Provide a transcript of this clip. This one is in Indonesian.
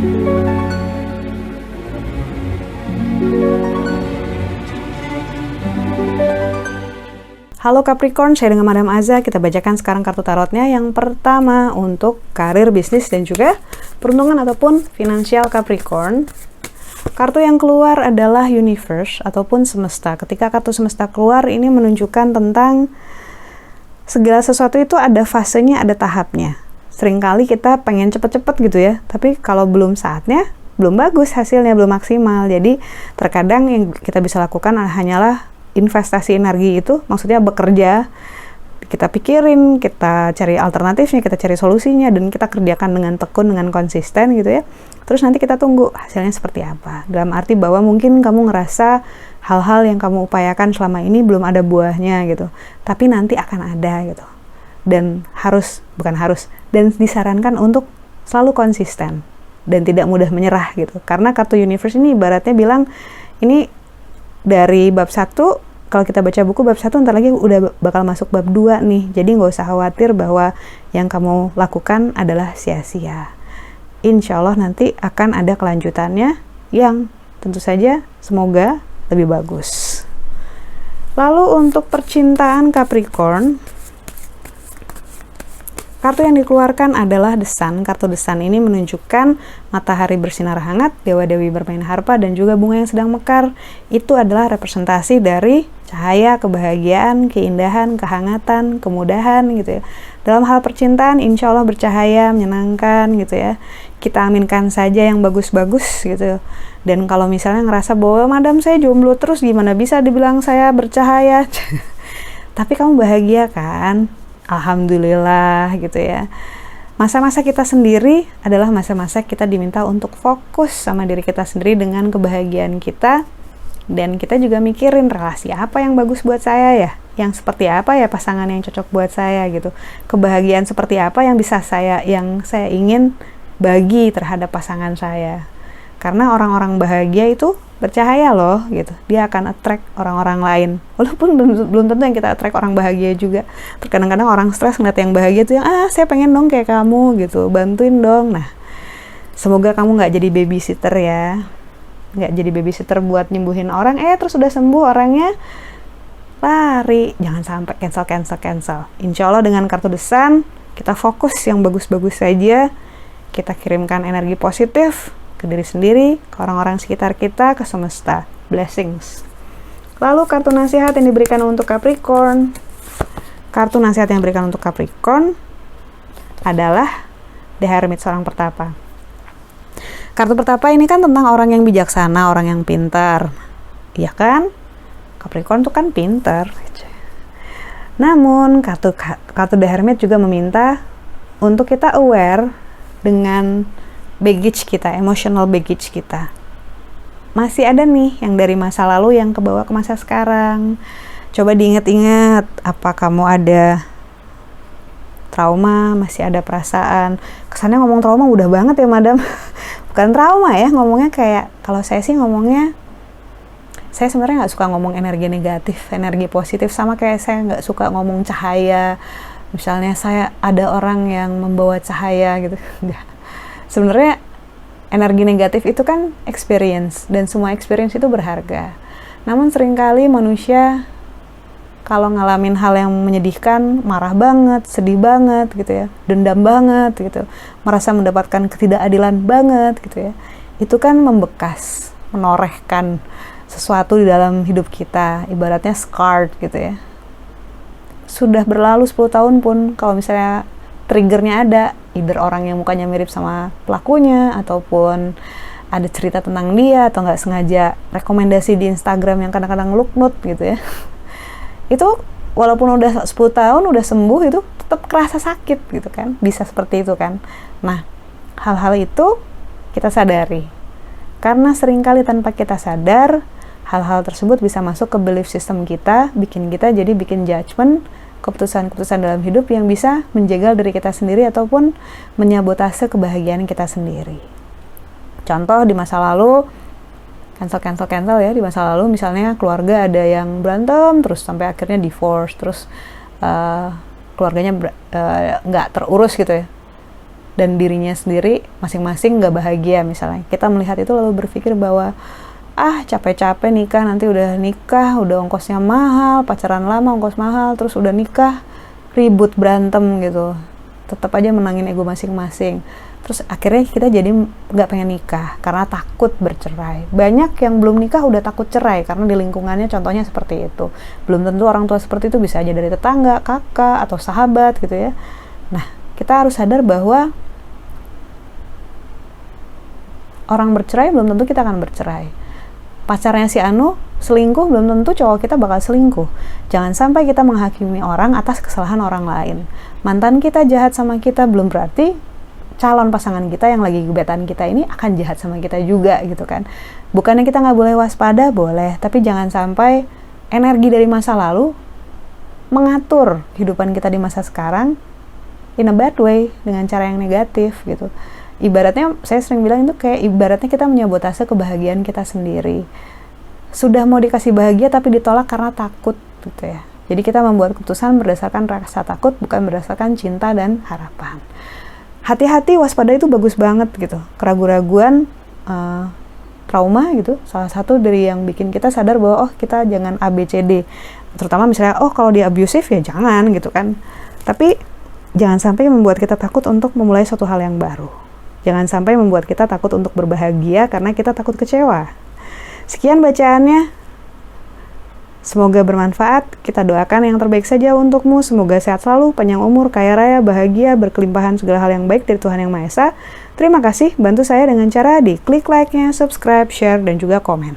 Halo Capricorn, saya dengan Madam Aza. Kita bacakan sekarang kartu tarotnya. Yang pertama untuk karir, bisnis, dan juga peruntungan ataupun finansial Capricorn. Kartu yang keluar adalah Universe ataupun semesta. Ketika kartu semesta keluar, ini menunjukkan tentang segala sesuatu itu ada fasenya, ada tahapnya. Seringkali kita pengen cepet-cepet gitu ya, tapi kalau belum saatnya, belum bagus hasilnya, belum maksimal. Jadi terkadang yang kita bisa lakukan hanyalah investasi energi itu, maksudnya bekerja, kita pikirin, kita cari alternatifnya, kita cari solusinya, dan kita kerjakan dengan tekun, dengan konsisten gitu ya. Terus nanti kita tunggu hasilnya seperti apa. Dalam arti bahwa mungkin kamu ngerasa hal-hal yang kamu upayakan selama ini belum ada buahnya gitu, tapi nanti akan ada gitu. Dan dan disarankan untuk selalu konsisten dan tidak mudah menyerah gitu. Karena kartu Universe ini ibaratnya bilang, ini dari bab 1, kalau kita baca buku bab 1, ntar lagi udah bakal masuk bab 2 nih. Jadi nggak usah khawatir bahwa yang kamu lakukan adalah sia-sia. Insya Allah nanti akan ada kelanjutannya yang tentu saja semoga lebih bagus. Lalu untuk percintaan Capricorn, kartu yang dikeluarkan adalah The Sun. Kartu The Sun ini menunjukkan matahari bersinar hangat, dewa-dewi bermain harpa, dan juga bunga yang sedang mekar. Itu adalah representasi dari cahaya, kebahagiaan, keindahan, kehangatan, kemudahan gitu ya. Dalam hal percintaan, insya Allah bercahaya, menyenangkan gitu ya. Kita aminkan saja yang bagus-bagus gitu. Dan kalau misalnya ngerasa bahwa Madam saya jomblo terus, gimana bisa dibilang saya bercahaya? Tapi kamu bahagia kan? Alhamdulillah gitu ya. Masa-masa kita sendiri adalah masa-masa kita diminta untuk fokus sama diri kita sendiri dengan kebahagiaan kita. Dan kita juga mikirin relasi apa yang bagus buat saya ya, yang seperti apa ya pasangan yang cocok buat saya gitu. Kebahagiaan seperti apa yang saya ingin bagi terhadap pasangan saya. Karena orang-orang bahagia itu bercahaya loh gitu. Dia akan attract orang-orang lain. Walaupun belum tentu yang kita attract orang bahagia juga. Terkadang-kadang orang stres ngeliat yang bahagia tuh yang, saya pengen dong kayak kamu gitu, bantuin dong. Nah, semoga kamu gak jadi babysitter ya. Gak jadi babysitter buat nyembuhin orang, terus udah sembuh orangnya, lari. Jangan sampai cancel. Insya Allah dengan kartu The Sun, kita fokus yang bagus-bagus saja. Kita kirimkan energi positif ke diri sendiri, ke orang-orang sekitar kita, ke semesta. Blessings. Lalu kartu nasihat yang diberikan untuk Capricorn. Kartu nasihat yang diberikan untuk Capricorn adalah The Hermit, seorang petapa. Kartu petapa ini kan tentang orang yang bijaksana, orang yang pintar. Iya kan? Capricorn tuh kan pintar. Namun kartu The Hermit juga meminta untuk kita aware dengan baggage kita, emotional baggage kita. Masih ada nih yang dari masa lalu yang kebawa ke masa sekarang. Coba diingat-ingat, apa kamu ada trauma, masih ada perasaan. Kesannya ngomong trauma udah banget ya Madam. Bukan trauma ya, ngomongnya kayak, kalau saya sih ngomongnya, saya sebenarnya nggak suka ngomong energi negatif, energi positif. Sama kayak saya nggak suka ngomong cahaya. Misalnya saya ada orang yang membawa cahaya gitu. Enggak. Sebenarnya energi negatif itu kan experience, dan semua experience itu berharga. Namun seringkali manusia kalau ngalamin hal yang menyedihkan, marah banget, sedih banget gitu ya, dendam banget gitu, merasa mendapatkan ketidakadilan banget gitu ya. Itu kan membekas, menorehkan sesuatu di dalam hidup kita, ibaratnya scarred gitu ya. Sudah berlalu 10 tahun pun, kalau misalnya triggernya ada, either orang yang mukanya mirip sama pelakunya, ataupun ada cerita tentang dia, atau nggak sengaja rekomendasi di Instagram yang kadang-kadang look note gitu ya. Itu walaupun udah 10 tahun, udah sembuh, itu tetap kerasa sakit gitu kan. Bisa seperti itu kan. Nah, hal-hal itu kita sadari. Karena seringkali tanpa kita sadar, hal-hal tersebut bisa masuk ke belief system kita jadi bikin judgment, keputusan-keputusan dalam hidup yang bisa menjegal diri kita sendiri ataupun menyabotase kebahagiaan kita sendiri. Contoh di masa lalu, cancel ya, di masa lalu misalnya keluarga ada yang berantem terus sampai akhirnya divorce, terus keluarganya nggak terurus gitu ya. dan dirinya sendiri masing-masing nggak bahagia misalnya. Kita melihat itu lalu berpikir bahwa capek-capek nikah, nanti udah nikah, udah ongkosnya mahal, pacaran lama ongkos mahal, terus udah nikah, ribut, berantem gitu. Tetap aja menangin ego masing-masing. Terus akhirnya kita jadi nggak pengen nikah karena takut bercerai. Banyak yang belum nikah udah takut cerai karena di lingkungannya contohnya seperti itu. Belum tentu orang tua seperti itu, bisa aja dari tetangga, kakak, atau sahabat gitu ya. Nah, kita harus sadar bahwa orang bercerai belum tentu kita akan bercerai. Pacarnya si Anu selingkuh, belum tentu cowok kita bakal selingkuh. Jangan sampai kita menghakimi orang atas kesalahan orang lain. Mantan kita jahat sama kita, belum berarti calon pasangan kita yang lagi gebetan kita ini akan jahat sama kita juga gitu kan. Bukannya kita nggak boleh waspada, boleh, tapi jangan sampai energi dari masa lalu mengatur kehidupan kita di masa sekarang in a bad way, dengan cara yang negatif gitu. Ibaratnya, saya sering bilang itu kayak ibaratnya kita menyabotase kebahagiaan kita sendiri. Sudah mau dikasih bahagia tapi ditolak karena takut gitu ya. Jadi kita membuat keputusan berdasarkan rasa takut, bukan berdasarkan cinta dan harapan. Hati-hati, waspada itu bagus banget gitu. Keraguan-raguan, trauma gitu, salah satu dari yang bikin kita sadar bahwa kita jangan ABCD. Terutama misalnya kalau dia abusive ya jangan gitu kan. Tapi jangan sampai membuat kita takut untuk memulai suatu hal yang baru. Jangan sampai membuat kita takut untuk berbahagia karena kita takut kecewa. Sekian bacaannya. Semoga bermanfaat. Kita doakan yang terbaik saja untukmu. Semoga sehat selalu, panjang umur, kaya raya, bahagia, berkelimpahan segala hal yang baik dari Tuhan Yang Maha Esa. Terima kasih. Bantu saya dengan cara di klik like-nya, subscribe, share, dan juga komen.